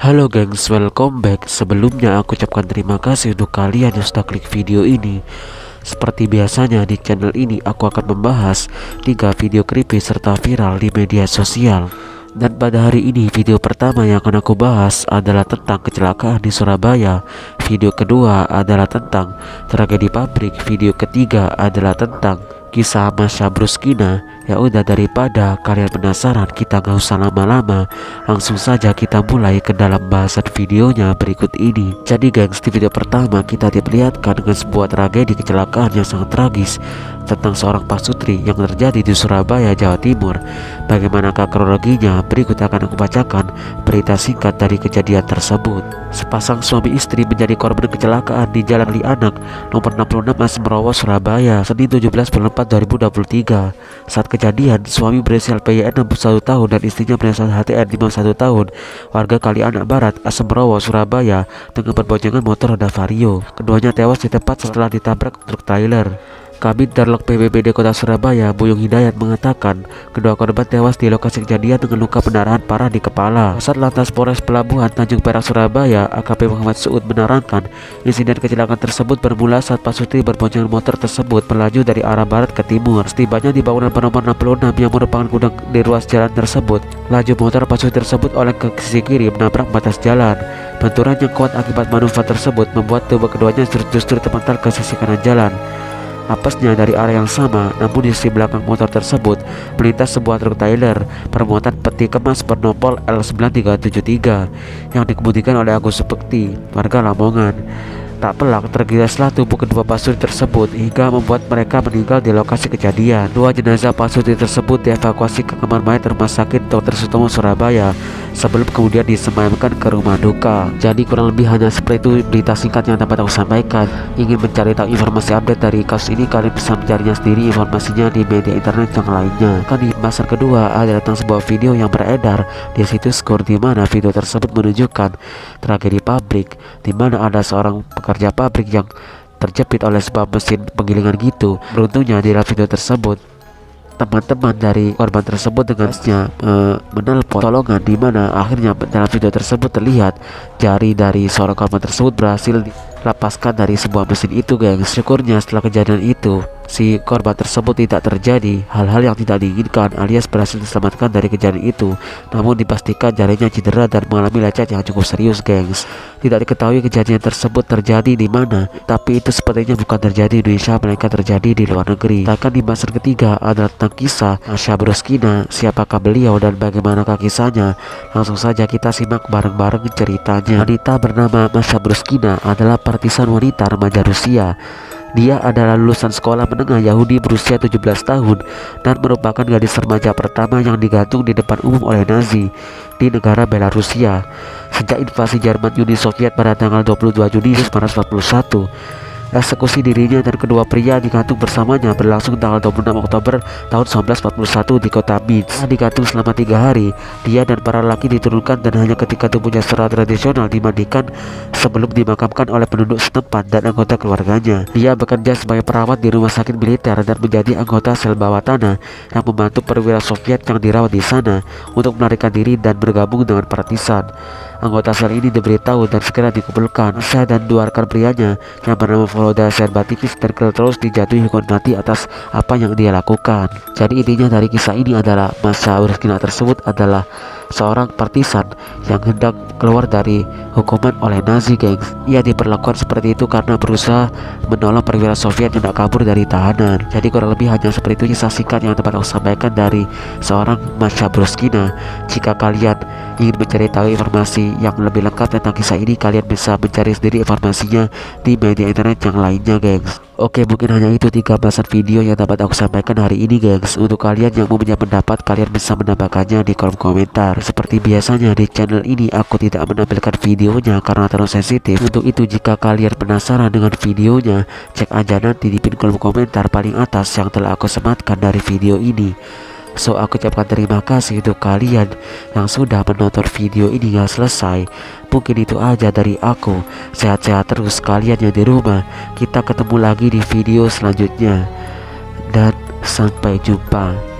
Halo gengs, welcome back. Sebelumnya aku ucapkan terima kasih untuk kalian yang sudah klik video ini. Seperti biasanya di channel ini aku akan membahas 3 video creepy serta viral di media sosial. Dan pada hari ini video pertama yang akan aku bahas adalah tentang kecelakaan di Surabaya. Video kedua adalah tentang tragedi pabrik. Video ketiga adalah tentang kisah Masya Bruskina. Ya udah, daripada kalian penasaran, kita gak usah lama-lama, langsung saja kita mulai ke dalam bahasan videonya berikut ini. Jadi gengs, di video pertama kita diperlihatkan dengan sebuah tragedi kecelakaan yang sangat tragis tentang seorang pasutri yang terjadi di Surabaya, Jawa Timur. Bagaimanakah kronologinya? Berikut akan aku bacakan berita singkat dari kejadian tersebut. Sepasang suami istri menjadi korban kecelakaan di Jalan Li Anak nomor 66 Asmorowo, Surabaya, Senin 17 bulan 4 2023. Saat kejadian, suami berinisial PYN 61 tahun dan istrinya berinisial HTN 51 tahun, warga Kali Anak Barat, Asmorowo, Surabaya, dengan berboncengan motor Honda Vario. Keduanya tewas di tempat setelah ditabrak truk trailer. Kabid Darlok BPBD Kota Surabaya, Buyung Hidayat, mengatakan kedua korban tewas di lokasi kejadian dengan luka pendarahan parah di kepala. Kasat Lantas Polres Pelabuhan Tanjung Perak Surabaya, AKP Muhammad Suud, menerangkan insiden kecelakaan tersebut bermula saat pasutri berboncengan motor tersebut melaju dari arah barat ke timur. Setibanya di bangunan bernomor 66 yang merupakan gudang di ruas jalan tersebut, laju motor pasutri tersebut oleng ke sisi kiri menabrak batas jalan. Benturan yang kuat akibat manuver tersebut membuat tubuh keduanya justru terpental ke sisi kanan jalan. Apesnya dari arah yang sama, namun di sisi belakang motor tersebut melintas sebuah truk trailer bermuatan peti kemas bernopol L9373 yang dikemudikan oleh Agus Supekti, warga Lamongan. Tak pelak tergilaslah tubuh kedua pasutri tersebut hingga membuat mereka meninggal di lokasi kejadian. Dua jenazah pasutri tersebut dievakuasi ke kamar mayat Rumah Sakit Dr. Sutomo Surabaya sebelum kemudian disemayamkan ke rumah duka. Jadi kurang lebih hanya seperti itu berita singkat yang dapat aku sampaikan. Ingin mencari tahu informasi update dari kasus ini, kalian bisa mencarinya sendiri informasinya di media internet yang lainnya. Kan di bahasan kedua ada tentang sebuah video yang beredar di situs Skor, di mana video tersebut menunjukkan tragedi pabrik di mana ada seorang pekerja pabrik yang terjepit oleh sebuah mesin penggilingan gitu. Beruntungnya di dalam video tersebut teman-teman dari korban tersebut dengannya menelpon tolongan, di mana akhirnya dalam video tersebut terlihat jari dari seorang korban tersebut berhasil dilepaskan dari sebuah mesin itu gengs. Syukurnya setelah kejadian itu si korban tersebut tidak terjadi hal-hal yang tidak diinginkan alias berhasil diselamatkan dari kejadian itu, namun dipastikan jarinya cedera dan mengalami lecet yang cukup serius gengs. Tidak diketahui kejadian tersebut terjadi di mana, tapi itu sepertinya bukan terjadi di Indonesia melainkan terjadi di luar negeri. Bahkan di bahasan ketiga adalah tentang kisah Masya Bruskina. Siapakah beliau dan bagaimanakah kisahnya? Langsung saja kita simak bareng-bareng ceritanya. Wanita bernama Masya Bruskina adalah partisan wanita remaja Rusia. Dia adalah lulusan sekolah menengah Yahudi berusia 17 tahun dan merupakan gadis remaja pertama yang digantung di depan umum oleh Nazi di negara Belarusia sejak invasi Jerman Uni Soviet pada tanggal 22 Juni 1941. Eksekusi dirinya dan kedua pria digantung bersamanya berlangsung tanggal 26 Oktober tahun 1941 di kota Minsk. Setelah digantung selama 3 hari, dia dan para laki diturunkan dan hanya ketika tubuhnya secara tradisional dimandikan sebelum dimakamkan oleh penduduk setempat dan anggota keluarganya. Dia bekerja sebagai perawat di rumah sakit militer dan menjadi anggota sel bawah tanah yang membantu perwira Soviet yang dirawat di sana untuk melarikan diri dan bergabung dengan partisan. Anggota sel ini diberitahu dan segera dikumpulkan. Saya dan dua rekan prianya yang bernama Volodya Serbatikis dan terus dijatuhi hukuman mati atas apa yang dia lakukan. Jadi intinya dari kisah ini adalah Masya Bruskina tersebut adalah seorang partisan yang hendak keluar dari hukuman oleh Nazi gengs. Ia diperlakukan seperti itu karena berusaha menolong perwira Soviet yang tidak kabur dari tahanan. Jadi kurang lebih hanya seperti itu kisah singkat yang dapat aku sampaikan dari seorang Masya Bruskina. Jika kalian ingin mencari tahu informasi yang lebih lengkap tentang kisah ini, kalian bisa mencari sendiri informasinya di media internet yang lainnya gengs. Oke, mungkin hanya itu 3 bahasan video yang dapat aku sampaikan hari ini gengs. Untuk kalian yang mempunyai pendapat, kalian bisa menambahkannya di kolom komentar. Seperti biasanya di channel ini aku tidak menampilkan videonya karena terlalu sensitif. Untuk itu jika kalian penasaran dengan videonya, cek aja nanti di pin kolom komentar paling atas yang telah aku sematkan dari video ini. So aku ucapkan terima kasih untuk kalian yang sudah menonton video ini hingga selesai. Mungkin itu aja dari aku. Sehat-sehat terus kalian yang di rumah. Kita ketemu lagi di video selanjutnya dan sampai jumpa.